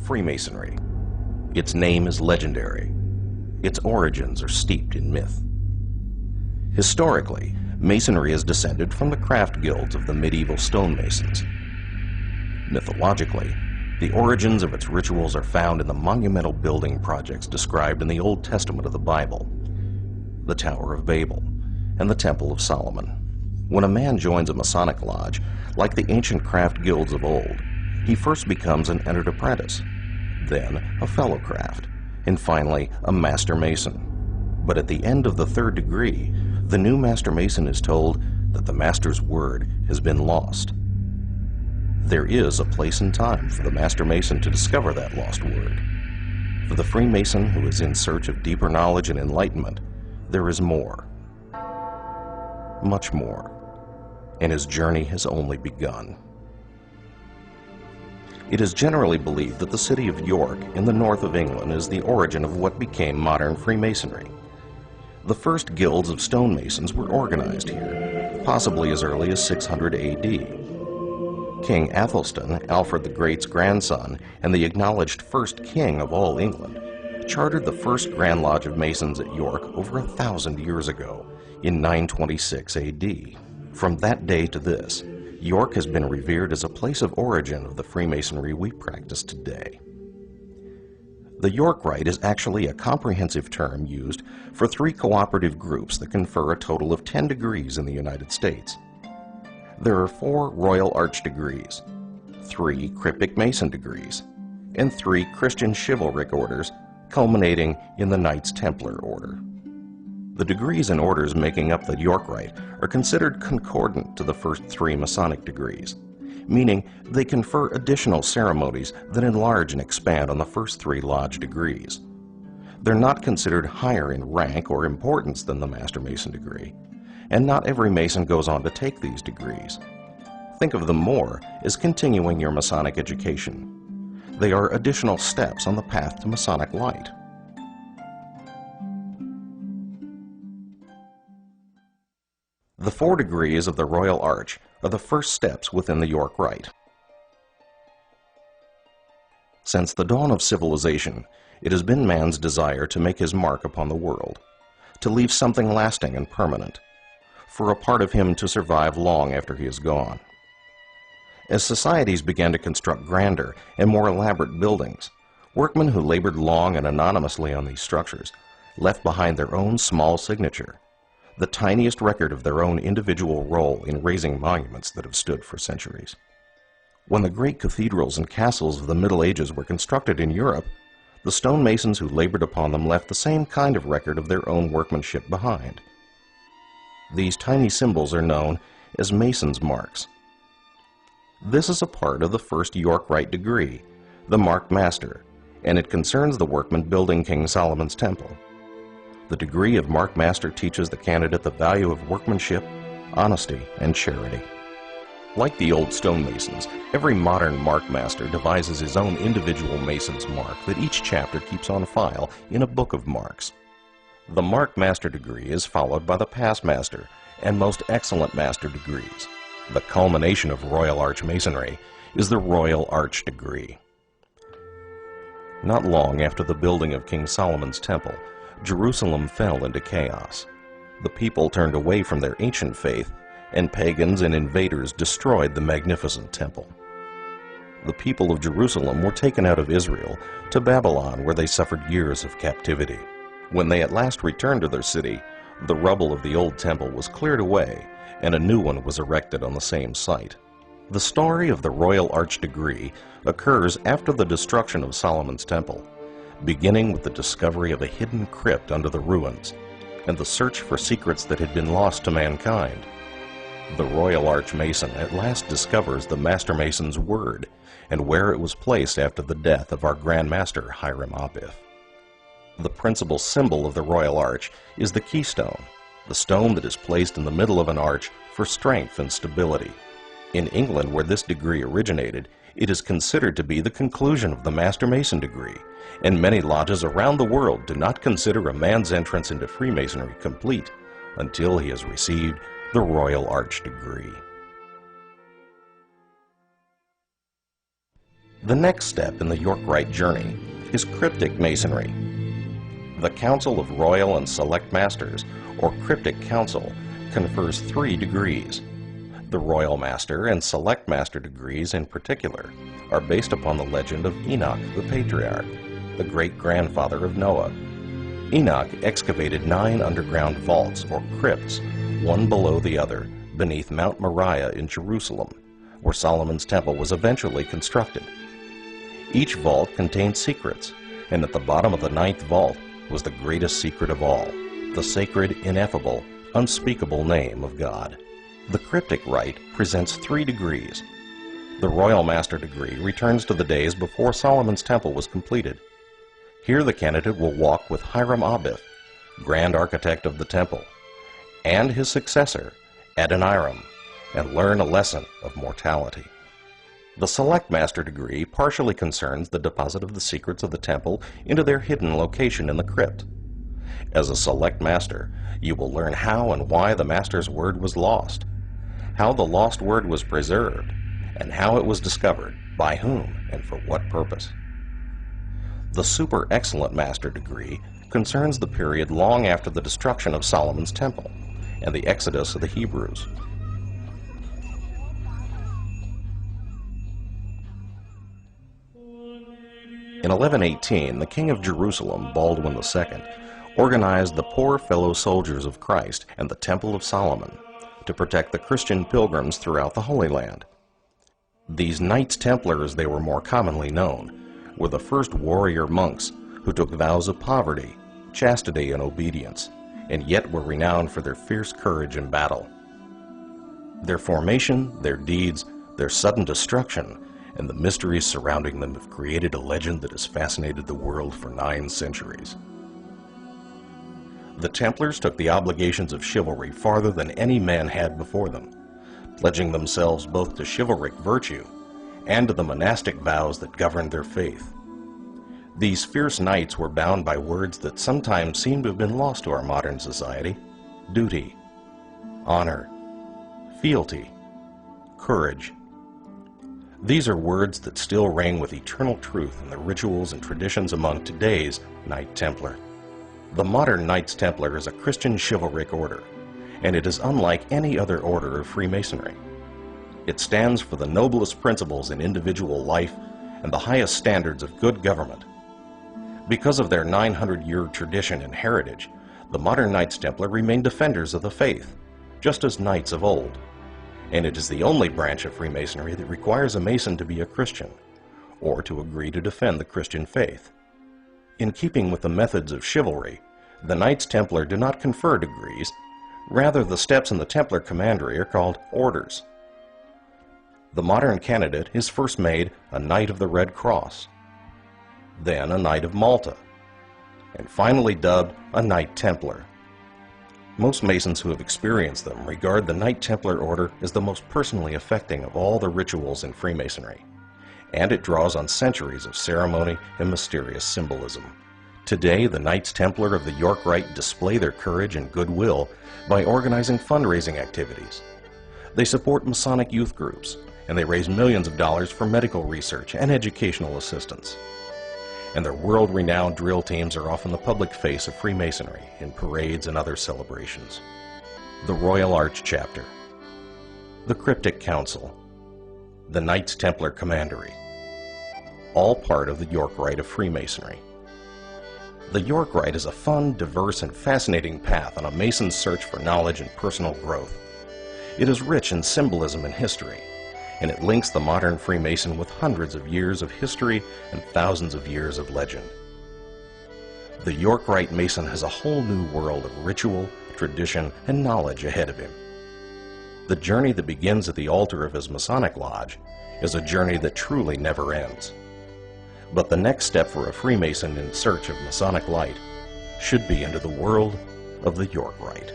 Freemasonry. Its name is legendary. Its origins are steeped in myth. Historically, Masonry is descended from the craft guilds of the medieval stonemasons. Mythologically, the origins of its rituals are found in the monumental building projects described in the Old Testament of the Bible, the Tower of Babel, and the Temple of Solomon. When a man joins a Masonic lodge, like the ancient craft guilds of old, he first becomes an entered apprentice, then a fellow craft, and finally a master mason. But at the end of the third degree, the new master mason is told that the master's word has been lost. There is a place and time for the master mason to discover that lost word. For the Freemason who is in search of deeper knowledge and enlightenment, there is more, much more, and his journey has only begun. It is generally believed that the city of York in the north of England is the origin of what became modern Freemasonry. The first guilds of stonemasons were organized here, possibly as early as 600 AD. King Athelstan, Alfred the Great's grandson and the acknowledged first king of all England, chartered the first Grand Lodge of Masons at York over 1,000 years ago, in 926 AD. From that day to this, York has been revered as a place of origin of the Freemasonry we practice today. The York Rite is actually a comprehensive term used for 3 cooperative groups that confer a total of 10 degrees in the United States. There are 4 Royal Arch degrees, 3 Cryptic Mason degrees, and 3 Christian chivalric orders, culminating in the Knights Templar order. The degrees and orders making up the York Rite are considered concordant to the first 3 Masonic degrees, meaning they confer additional ceremonies that enlarge and expand on the first 3 lodge degrees. They're not considered higher in rank or importance than the Master Mason degree, and not every Mason goes on to take these degrees. Think of them more as continuing your Masonic education. They are additional steps on the path to Masonic light. The 4 degrees of the Royal Arch are the first steps within the York Rite. Since the dawn of civilization, it has been man's desire to make his mark upon the world, to leave something lasting and permanent, for a part of him to survive long after he is gone. As societies began to construct grander and more elaborate buildings, workmen who labored long and anonymously on these structures left behind their own small signature, the tiniest record of their own individual role in raising monuments that have stood for centuries. When the great cathedrals and castles of the Middle Ages were constructed in Europe, the stonemasons who labored upon them left the same kind of record of their own workmanship behind. These tiny symbols are known as Mason's marks. This is a part of the first York Rite degree, the Marked Master, and it concerns the workman building King Solomon's temple. The degree of Marked Master teaches the candidate the value of workmanship, honesty, and charity. Like the old stonemasons, every modern Marked Master devises his own individual Mason's mark that each chapter keeps on file in a book of marks. The Marked Master degree is followed by the Past Master and Most Excellent Master degrees. The culmination of Royal Arch Masonry is the Royal Arch degree. Not long after the building of King Solomon's temple, Jerusalem fell into chaos. The people turned away from their ancient faith, and pagans and invaders destroyed the magnificent temple. The people of Jerusalem were taken out of Israel to Babylon, where they suffered years of captivity. When they at last returned to their city, the rubble of the old temple was cleared away, and a new one was erected on the same site. The story of the Royal Arch degree occurs after the destruction of Solomon's temple, beginning with the discovery of a hidden crypt under the ruins, and the search for secrets that had been lost to mankind. The Royal Arch Mason at last discovers the Master Mason's word, and where it was placed after the death of our Grand Master Hiram Abiff. The principal symbol of the Royal Arch is the keystone, the stone that is placed in the middle of an arch for strength and stability. In England, where this degree originated, it is considered to be the conclusion of the Master Mason degree, and many lodges around the world do not consider a man's entrance into Freemasonry complete until he has received the Royal Arch degree. The next step in the York Rite journey is cryptic masonry. The Council of Royal and Select Masters, or Cryptic Council, confers 3 degrees. The Royal Master and Select Master degrees in particular are based upon the legend of Enoch the Patriarch, the great-grandfather of Noah. Enoch excavated 9 underground vaults or crypts, one below the other, beneath Mount Moriah in Jerusalem, where Solomon's temple was eventually constructed. Each vault contained secrets, and at the bottom of the 9th vault was the greatest secret of all, the sacred, ineffable, unspeakable name of God. The Cryptic Rite presents 3 degrees. The Royal Master degree returns to the days before Solomon's temple was completed. Here the candidate will walk with Hiram Abith, Grand Architect of the temple, and his successor, Adoniram, and learn a lesson of mortality. The Select Master degree partially concerns the deposit of the secrets of the temple into their hidden location in the crypt. As a Select Master, you will learn how and why the Master's word was lost, how the lost word was preserved, and how it was discovered, by whom, and for what purpose. The Super Excellent Master degree concerns the period long after the destruction of Solomon's temple and the exodus of the Hebrews. In 1118, the King of Jerusalem, Baldwin II, organized the Poor Fellow Soldiers of Christ and the Temple of Solomon to protect the Christian pilgrims throughout the Holy Land. These Knights Templar, as they were more commonly known, were the first warrior monks who took vows of poverty, chastity, and obedience, and yet were renowned for their fierce courage in battle. Their formation, their deeds, their sudden destruction, and the mysteries surrounding them have created a legend that has fascinated the world for 9 centuries. The Templars took the obligations of chivalry farther than any man had before them, pledging themselves both to chivalric virtue and to the monastic vows that governed their faith. These fierce knights were bound by words that sometimes seem to have been lost to our modern society: duty, honor, fealty, courage. These are words that still ring with eternal truth in the rituals and traditions among today's Knight Templar. The modern Knights Templar is a Christian chivalric order, and it is unlike any other order of Freemasonry. It stands for the noblest principles in individual life and the highest standards of good government. Because of their 900-year tradition and heritage, the modern Knights Templar remain defenders of the faith, just as knights of old. And it is the only branch of Freemasonry that requires a Mason to be a Christian, or to agree to defend the Christian faith. In keeping with the methods of chivalry, the Knights Templar do not confer degrees. Rather, the steps in the Templar commandery are called orders. The modern candidate is first made a Knight of the Red Cross, then a Knight of Malta, and finally dubbed a Knight Templar. Most Masons who have experienced them regard the Knight Templar order as the most personally affecting of all the rituals in Freemasonry, and it draws on centuries of ceremony and mysterious symbolism. Today, the Knights Templar of the York Rite display their courage and goodwill by organizing fundraising activities. They support Masonic youth groups, and they raise millions of dollars for medical research and educational assistance. And their world-renowned drill teams are often the public face of Freemasonry in parades and other celebrations. The Royal Arch Chapter, the Cryptic Council, the Knights Templar Commandery, all part of the York Rite of Freemasonry. The York Rite is a fun, diverse, and fascinating path on a Mason's search for knowledge and personal growth. It is rich in symbolism and history, and it links the modern Freemason with hundreds of years of history and thousands of years of legend. The York Rite Mason has a whole new world of ritual, tradition, and knowledge ahead of him. The journey that begins at the altar of his Masonic lodge is a journey that truly never ends. But the next step for a Freemason in search of Masonic light should be into the world of the York Rite.